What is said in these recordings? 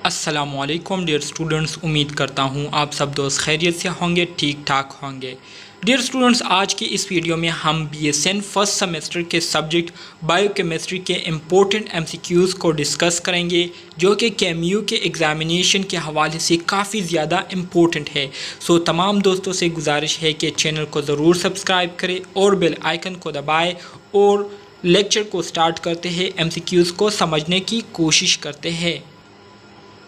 अस्सलाम वालेकुम dear students, उम्मीद करता हूँ आप सब दोस्त खैरियत से होंगे, ठीक ठाक होंगे। डियर स्टूडेंट्स, आज की इस वीडियो में हम BSN फर्स्ट सेमेस्टर के सब्जेक्ट बायोकेमिस्ट्री के इम्पोर्टेंट MCQs को डिस्कस करेंगे, जो कि KMU के एग्ज़ामिनेशन के हवाले से काफ़ी ज़्यादा इम्पोर्टेंट है। सो तमाम दोस्तों से गुजारिश है कि चैनल को ज़रूर सब्सक्राइब करें और बेल आइकन को दबाएँ और लेक्चर को स्टार्ट करते हैं, MCQs को समझने की कोशिश करते हैं।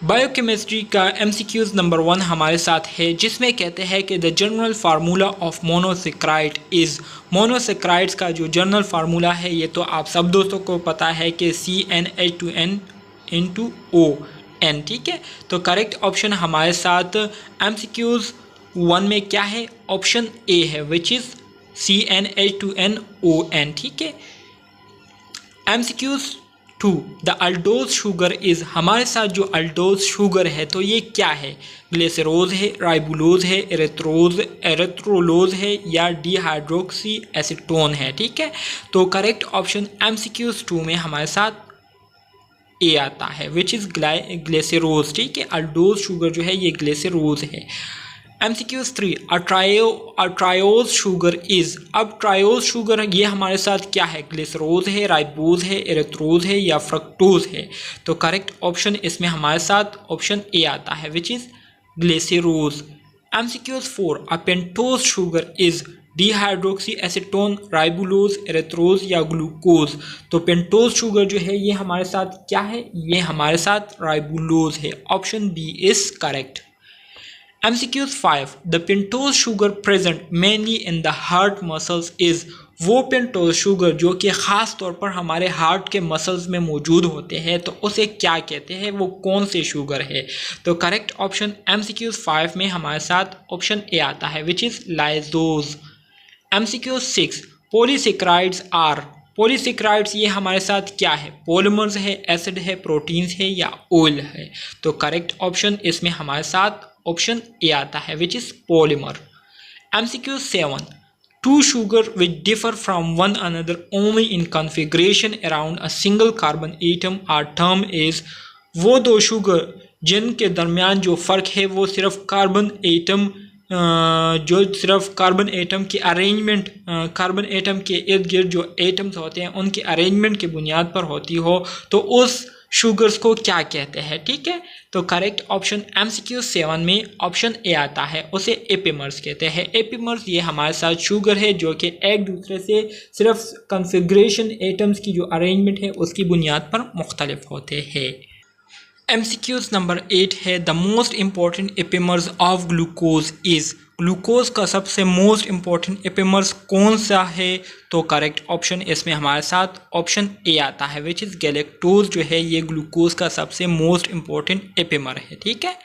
बायोकेमिस्ट्री का MCQs नंबर 1 हमारे साथ है, जिसमें कहते हैं कि the general formula of monosaccharide is. Monosaccharides का जो जनरल फार्मूला है ये तो आप सब दोस्तों को पता है कि CnH2n × ON, ठीक है। तो करेक्ट ऑप्शन हमारे साथ MCQs 1 में क्या है? ऑप्शन ए है, विच इज़ CnH2n ON, ठीक है। MCQs 2 the aldose sugar is. हमारे साथ जो अल्डोज शुगर है तो ये क्या है? ग्लिसरोज है, राइबुलोज है, एरेथ्रोलोज है या डिहाइड्रोक्सी एसीटोन है, ठीक है। तो करेक्ट ऑप्शन MCQs 2 में हमारे साथ ए आता है, विच इज़ ग्लिसरोज, ठीक है। अल्डोज शुगर जो है ये ग्लिसरोज है। MCQs 3 triose sugar is. अब ट्रायोज शुगर ये हमारे साथ क्या है? ग्लिसरोज है, राइबोज है, एरेथ्रोज है या फ्रक्टोज है। तो करेक्ट ऑप्शन इसमें हमारे साथ ऑप्शन ए आता है, which is glycerose. MCQs 4 pentose sugar is. Dihydroxy acetone, ribulose, erythrose या ग्लूकोज। तो पेंटोज शुगर जो है ये हमारे साथ क्या है? ये हमारे साथ राइबुलोज है। Option B is correct. MCQs 5 the pentose sugar present mainly in the heart muscles is. वो पेंटोज शुगर जो कि ख़ास तौर पर हमारे हार्ट के मसल्स में मौजूद होते हैं तो उसे क्या कहते हैं? वो कौन से शुगर है? तो करेक्ट ऑप्शन MCQs 5 में हमारे साथ ऑप्शन ए आता है, which is lyxose. MCQs 6 polysaccharides are. Polysaccharides ये हमारे साथ क्या है? पॉलीमर्स है, एसिड है, प्रोटीन्स है या ऑयल है। तो करेक्ट ऑप्शन इसमें हमारे साथ ऑप्शन ए आता है, which is polymer. MCQs 7 two sugar which differ from one another only in configuration around a single carbon atom are term is. वो दो शुगर जिनके दरमियान जो फ़र्क है वो सिर्फ कार्बन एटम की अरेंजमेंट, कार्बन एटम के इर्द गिर्द जो एटम्स होते हैं उनके अरेंजमेंट की बुनियाद पर होती हो तो उस शुगर्स को क्या कहते हैं, ठीक है। तो करेक्ट ऑप्शन MCQs 7 में ऑप्शन ए आता है, उसे एपिमर्स कहते हैं। एपिमर्स ये हमारे साथ शुगर है जो कि एक दूसरे से सिर्फ कॉन्फ़िगरेशन, एटम्स की जो अरेंजमेंट है उसकी बुनियाद पर मुख्तलिफ होते हैं। MCQs नंबर 8 है the most important epimers of glucose is. Glucose का सबसे मोस्ट इम्पॉर्टेंट एपिमर्स कौन सा है? तो करेक्ट ऑप्शन इसमें हमारे साथ ऑप्शन ए आता है, विच इज़ गैलेक्टोज जो है ये ग्लूकोज का सबसे मोस्ट इम्पॉर्टेंट एपिमर है, ठीक है।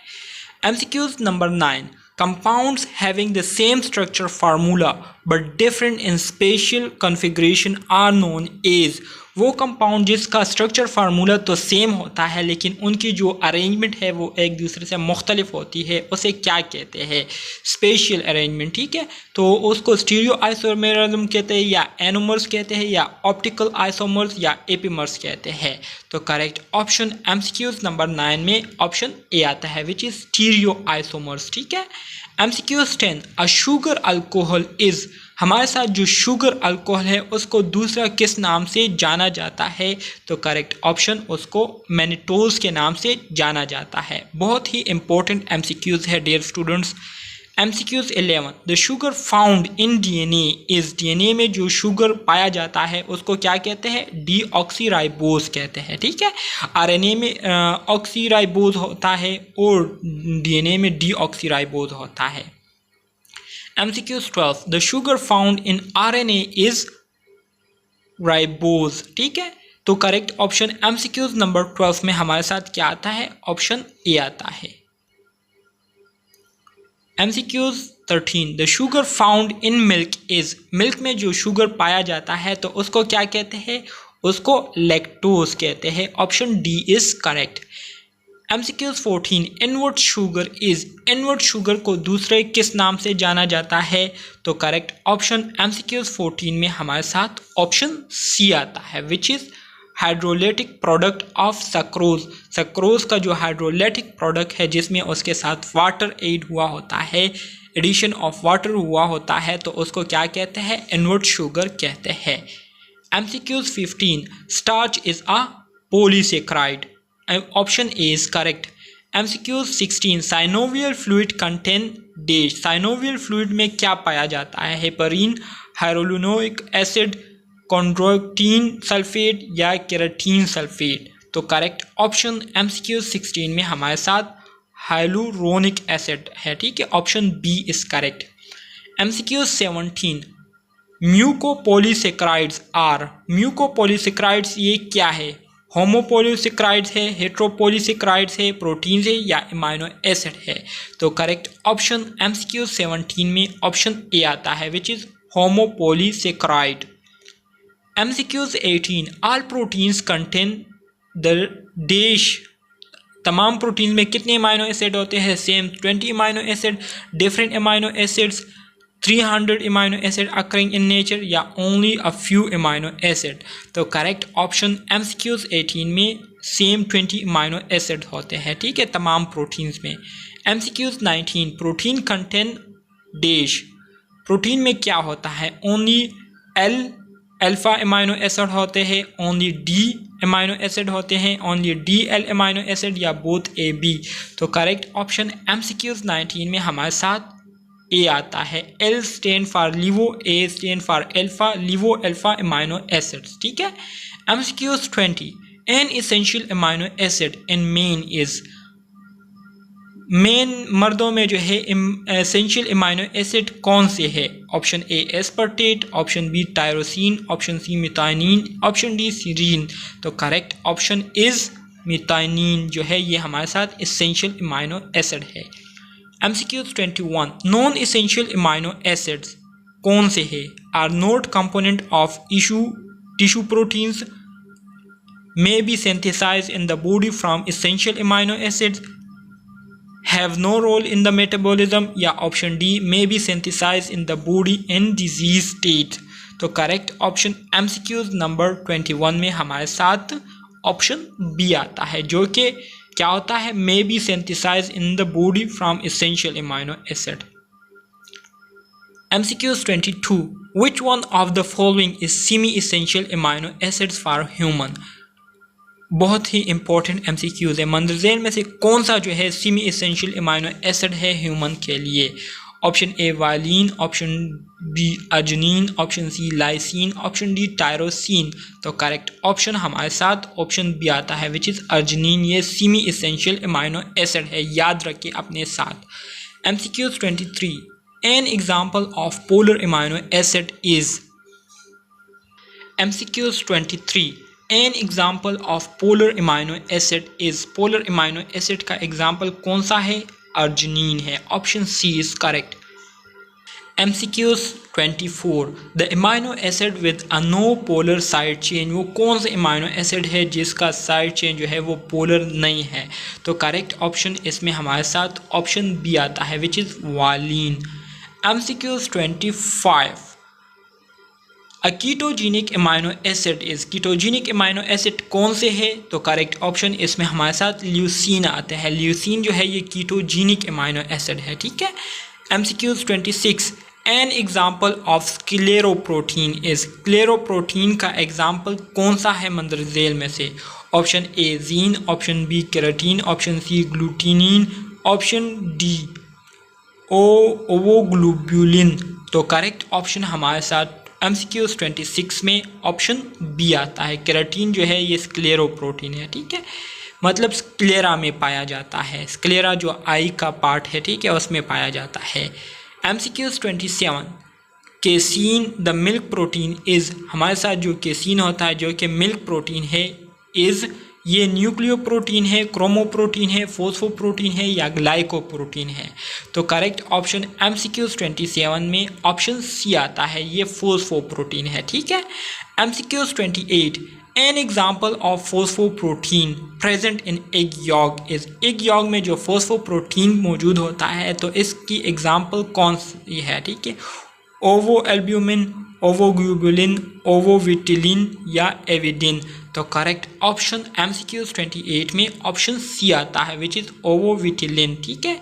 MCQs number 9 compounds having the same structure formula but different in spatial configuration are known as। वो कंपाउंड जिसका स्ट्रक्चर फार्मूला तो सेम होता है लेकिन उनकी जो अरेंजमेंट है वो एक दूसरे से मुख्तलिफ होती है, उसे क्या कहते हैं? स्पेशियल अरेंजमेंट, ठीक है। तो उसको स्टीरियो आइसोमेरिज्म कहते हैं या एनोमर्स कहते हैं या ऑप्टिकल आइसोमर्स या एपिमर्स कहते हैं। तो करेक्ट ऑप्शन MCQs नंबर 9 में ऑप्शन ए आता है, विच इज़ स्टीरियो आइसोमर्स, ठीक है। MCQs 10 a sugar alcohol is. हमारे साथ जो शुगर अल्कोहल है उसको दूसरा किस नाम से जाना जाता है? तो करेक्ट ऑप्शन उसको मैनिटोज के नाम से जाना जाता है। बहुत ही इंपॉर्टेंट MCQs है dear students. MCQs 11 the sugar found in DNA is. DNA में जो शुगर पाया जाता है उसको क्या कहते हैं? डीऑक्सीराइबोज कहते हैं, ठीक है। RNA में ऑक्सीराइबोज होता है और DNA में डीऑक्सीराइबोज होता है। MCQs 12 the sugar found in RNA is ribose, ठीक है। तो करेक्ट ऑप्शन MCQs नंबर 12 में हमारे साथ क्या आता है? ऑप्शन ए आता है। MCQs 13 the sugar found in milk is. Milk में जो शुगर पाया जाता है तो उसको क्या कहते हैं? उसको लैक्टोज कहते हैं। Option D is correct. MCQs 14 invert sugar is. Invert sugar को दूसरे किस नाम से जाना जाता है? तो करेक्ट ऑप्शन MCQs 14 में हमारे साथ ऑप्शन सी आता है, which is hydrolytic product of sucrose, sucrose का जो हाइड्रोलिटिक प्रोडक्ट है जिसमें उसके साथ वाटर एड हुआ होता है, एडिशन ऑफ वाटर हुआ होता है, तो उसको क्या कहते हैं, इनवर्ट शुगर कहते हैं। MCQs 15 starch is a polysaccharide, option A is correct. MCQs 16 synovial fluid contain dash, synovial fluid में क्या पाया जाता है, हेपरीन, हाइरोलुनोइक एसिड, कॉन्ड्रोइटिन सल्फेट या केराटीन सल्फेट। तो करेक्ट ऑप्शन MCQ 16 में हमारे साथ हाइलुरोनिक एसिड है, ठीक है, option B is correct. MCQ 17 mucopolysaccharides are, mucopolysaccharides ये क्या है, होमोपॉलीसेक्राइड्स है, हेट्रोपॉलीसेक्राइड्स है, प्रोटीन है या अमाइनो एसिड है। तो करेक्ट ऑप्शन MCQ 17 में ऑप्शन ए आता है which is homopolysaccharide. MCQs 18 all proteins contain the dash, तमाम प्रोटीन में कितने अमाइनो एसिड होते हैं, same 20 amino acid, different amino acids, 300 amino acid occurring in nature या only a few amino acid. तो करेक्ट ऑप्शन MCQs 18 में same 20 amino acid होते हैं, ठीक है, तमाम प्रोटीन्स में। MCQs 19 protein contain dash, protein में क्या होता है, only L alpha amino acid होते हैं, ओनली डी अमाइनो एसिड होते हैं, ओनली DL अमाइनो एसिड या बोथ AB। तो करेक्ट ऑप्शन MCQs 19 में हमारे साथ ए आता है, L stand for लिवो, A stand for alpha, लिवो alpha amino acids, ठीक है। MCQs 20 N essential amino acid in main is, main मर्दों में जो है एसेंशियल अमाइनो एसिड कौन से है, option A aspartate, option B tyrosine, option C methionine, option D serine. तो करेक्ट ऑप्शन इज मिथाइनिन जो है ये हमारे साथ एसेंशियल अमाइनो एसिड है। MCQs 21 non essential amino acids कौन से है, are not component of tissue proteins, may be synthesized in the body from essential amino acids, have no role in the metabolism या option D may be synthesized in the body in disease state। तो correct option MCQs number 21 में हमारे साथ option B आता है जो कि क्या होता है, may be synthesized in the body from essential amino acid। MCQs 22 which one of the following is semi-essential amino acids for human, बहुत ही इंपॉर्टेंट MCQs है, मंदरजेल में से कौन सा जो है सेमी एसेंशियल अमाइनो एसिड है ह्यूमन के लिए, option A valine, option B arginine, option C lysine, option D tyrosine. तो करेक्ट ऑप्शन हमारे साथ ऑप्शन बी आता है विच इज़ अर्जिनिन, ये सेमी एसेंशियल अमाइनो एसिड है, याद रखिए अपने साथ। MCQs 23 an example of polar amino acid is, MCQs 23 an example of polar amino acid is, polar amino acid का एग्जाम्पल कौन सा है, अर्जिनिन है, option C is correct. MCQs 24 the amino acid with a no polar side chain, वो कौन सा amino acid है जिसका साइड चेन जो है वो पोलर नहीं है। तो करेक्ट ऑप्शन इसमें हमारे साथ ऑप्शन बी आता है which is valine. MCQs 25 a ketogenic amino acid is, ketogenic amino acid कौन से है, तो करेक्ट ऑप्शन इसमें हमारे साथ ल्यूसीन आते हैं, ल्यूसीन जो है ये कीटोजेनिक अमाइनो एसिड है, ठीक है। MCQs 26 an example of scleroprotein is, scleroprotein का एग्जाम्पल कौन सा है मंदरजेल में से, option A zein, option B keratin, option C glutenin, option D ovoglobulin. तो करेक्ट ऑप्शन हमारे साथ MCQs 26 में ऑप्शन बी आता है, केराटीन जो है ये स्क्लेरोप्रोटीन है, ठीक है, मतलब स्क्लेरा में पाया जाता है, स्क्लेरा जो आई का पार्ट है, ठीक है, उसमें पाया जाता है। MCQs 27 casein the milk protein is, हमारे साथ जो केसीन होता है जो कि मिल्क प्रोटीन है, इज़ ये न्यूक्लियोप्रोटीन है, क्रोमोप्रोटीन है, फोस्फोप्रोटीन है या ग्लाइकोप्रोटीन है। तो करेक्ट ऑप्शन MCQs 27 में ऑप्शन सी आता है, ये फोस्फोप्रोटीन है, ठीक है। MCQs 28 an example of phosphoprotein present in egg yolk is, egg yolk में जो फोस्फोप्रोटीन मौजूद होता है तो इसकी एग्जाम्पल कौन सी है, ठीक है, ओवो एल्ब्यूमिन, ओवोग्लोबुलिन, ओवोविटिलिन या एविडिन। तो करेक्ट ऑप्शन MCQs 28 में ऑप्शन सी आता है विच इज ओवोविटिलिन। ठीक है।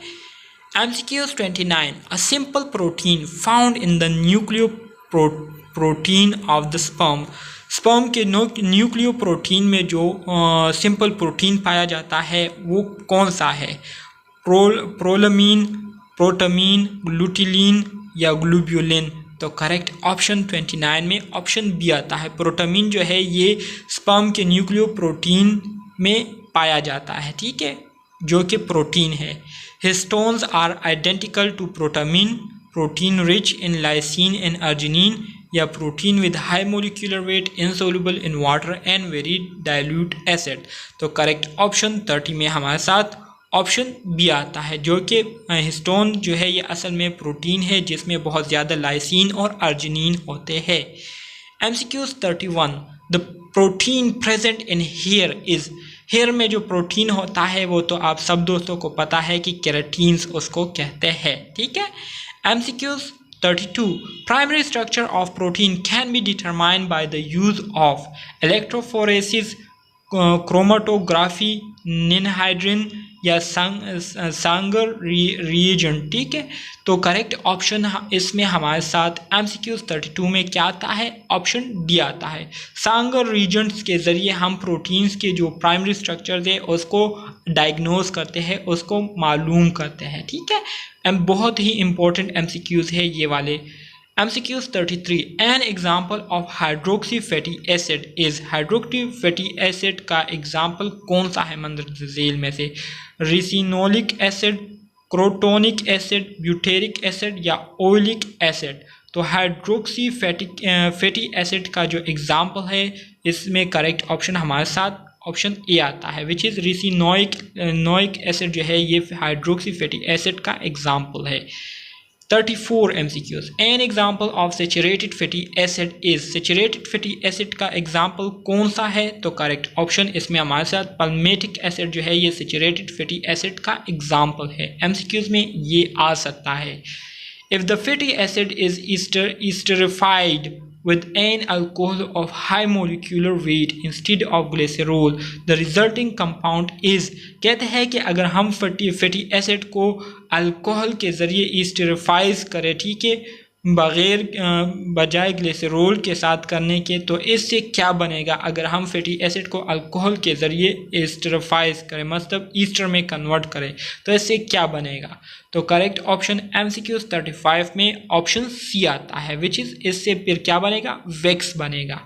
MCQs 29, a simple protein found in the nucleoprotein of the sperm। Sperm के न्यूक्लियोप्रोटीन में जो सिंपल प्रोटीन पाया जाता है वो कौन सा है? प्रोलमीन, प्रोटामीन, ग्लूटिलिन या ग्लोब्यूलिन। तो करेक्ट ऑप्शन 29 में ऑप्शन बी आता है। प्रोटामीन जो है ये स्पर्म के न्यूक्लियोप्रोटीन में पाया जाता है। ठीक है, जो कि प्रोटीन है। Histones are identical to protamine, protein rich in lysine and arginine या protein with high molecular weight, insoluble in water and very dilute acid. तो करेक्ट ऑप्शन 30 में हमारे साथ ऑप्शन बी आता है, जो कि हिस्टोन जो है ये असल में प्रोटीन है जिसमें बहुत ज़्यादा लाइसिन और अर्जिनिन होते हैं। MCQs 31, the protein present in hair is. Hair में जो प्रोटीन होता है वो तो आप सब दोस्तों को पता है कि केराटिन्स उसको कहते हैं। ठीक है। MCQs 32, primary structure of protein can be determined by the use of electrophoresis, chromatography, ninhydrin या सांगर रिएजेंट। ठीक है। तो करेक्ट ऑप्शन इसमें हमारे साथ MCQs 32 में क्या आता है? ऑप्शन डी आता है। सांगर रिएजेंट्स के ज़रिए हम प्रोटीन्स के जो प्राइमरी स्ट्रक्चर्स है उसको डायग्नोज करते हैं, उसको मालूम करते हैं। ठीक है। बहुत ही इंपॉर्टेंट MCQs है ये वाले। MCQs 33, N example of hydroxy fatty acid is. Hydroxy fatty acid का एग्जाम्पल कौन सा है मंदरजेल में से? Ricinoleic acid, crotonic acid, butyric acid या ओलिक एसिड। तो हाइड्रोक्सी फैटी एसिड का जो एग्जाम्पल है इसमें करेक्ट ऑप्शन हमारे साथ ऑप्शन ए आता है विच इज़ रिसिनोइक एसिड जो है ये हाइड्रोक्सी फैटी एसिड का एग्जाम्पल है। 34 MCQs, N example of saturated fatty acid is. Saturated fatty acid का एग्जाम्पल कौन सा है? तो करेक्ट ऑप्शन इसमें हमारे साथ पाल्मेटिक एसिड जो है ये सेचुरेटेड फैटी एसिड का एग्जाम्पल है। MCQs में ये आ सकता है। If the fatty acid is esterified with an alcohol of high molecular weight instead of glycerol, the resulting compound is। कहते हैं कि अगर हम फैटी एसिड को अल्कोहल के ज़रिए ईस्टेरिफाइज करें, ठीक है, बजाय ग्लिसरॉल के साथ करने के, तो इससे क्या बनेगा? अगर हम फैटी एसिड को अल्कोहल के ज़रिए ईस्टेरिफाइज करें, मतलब ईस्टर में कन्वर्ट करें, तो इससे क्या बनेगा? तो करेक्ट ऑप्शन MCQs 35 में ऑप्शन सी आता है विच इज़, इससे फिर क्या बनेगा? वैक्स बनेगा।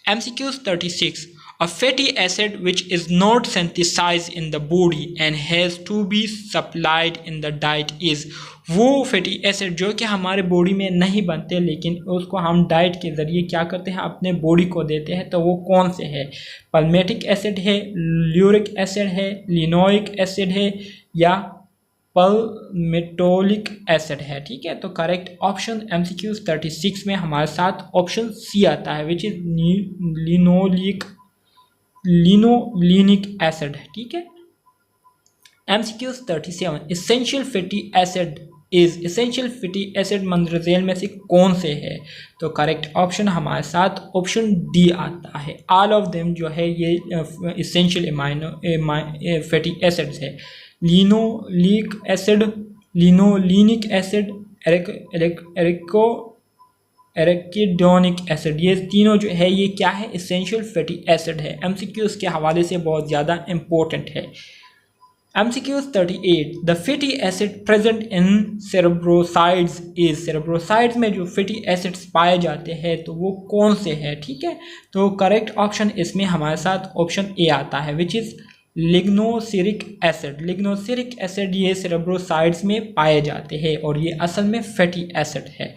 MCQs 36, a fatty acid which is not synthesized in the body and has to be supplied in the diet is। वो फैटी एसिड जो कि हमारे बॉडी में नहीं बनते लेकिन उसको हम डाइट के ज़रिए क्या करते हैं? अपने बॉडी को देते हैं। तो वो कौन से है? पाल्मेटिक एसिड है, ल्यूरिक एसिड है, लिनोइक एसिड है या पल्मेटोलिक एसिड है। ठीक है। तो करेक्ट ऑप्शन MCQs 36 में हमारे साथ ऑप्शन सी आता है विच इज़ लिनोलिनिक एसिड है। ठीक है। MCQs 37, essential fatty acid is. Essential fatty acid मंदरजेल में से कौन से है? तो करेक्ट ऑप्शन हमारे साथ ऑप्शन डी आता है। ऑल ऑफ देम जो है ये एसेंशियल फैटी एसिड्स है। Linoleic acid, linolenic acid, arachidonic acid, ये तीनों जो है ये क्या है? एसेंशियल फैटी एसिड है। MCQs के हवाले से बहुत ज़्यादा इम्पोर्टेंट है। MCQs 38, the fatty acid present in cerebrosides is. Cerebrosides में जो फैटी एसिड्स पाए जाते हैं तो वो कौन से हैं? ठीक है। तो करेक्ट ऑप्शन इसमें हमारे साथ ऑप्शन ए आता है which is lignoceric acid. Lignoceric acid ये सेरेब्रोसाइड्स में पाए जाते हैं और ये असल में फैटी एसिड है।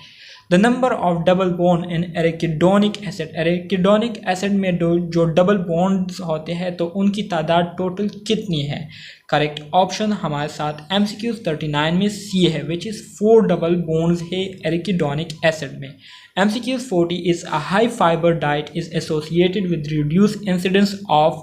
The number of double bond in arachidonic acid. Arachidonic acid में जो डबल बॉन्ड्स होते हैं तो उनकी तादाद टोटल कितनी है? करेक्ट ऑप्शन हमारे साथ MCQs 39 में सी है विच इज़ 4 डबल बॉन्ड्स है एरिकिडोनिक एसिड में। MCQs 40 is a high fibre diet is associated with reduce incidence of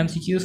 MCQs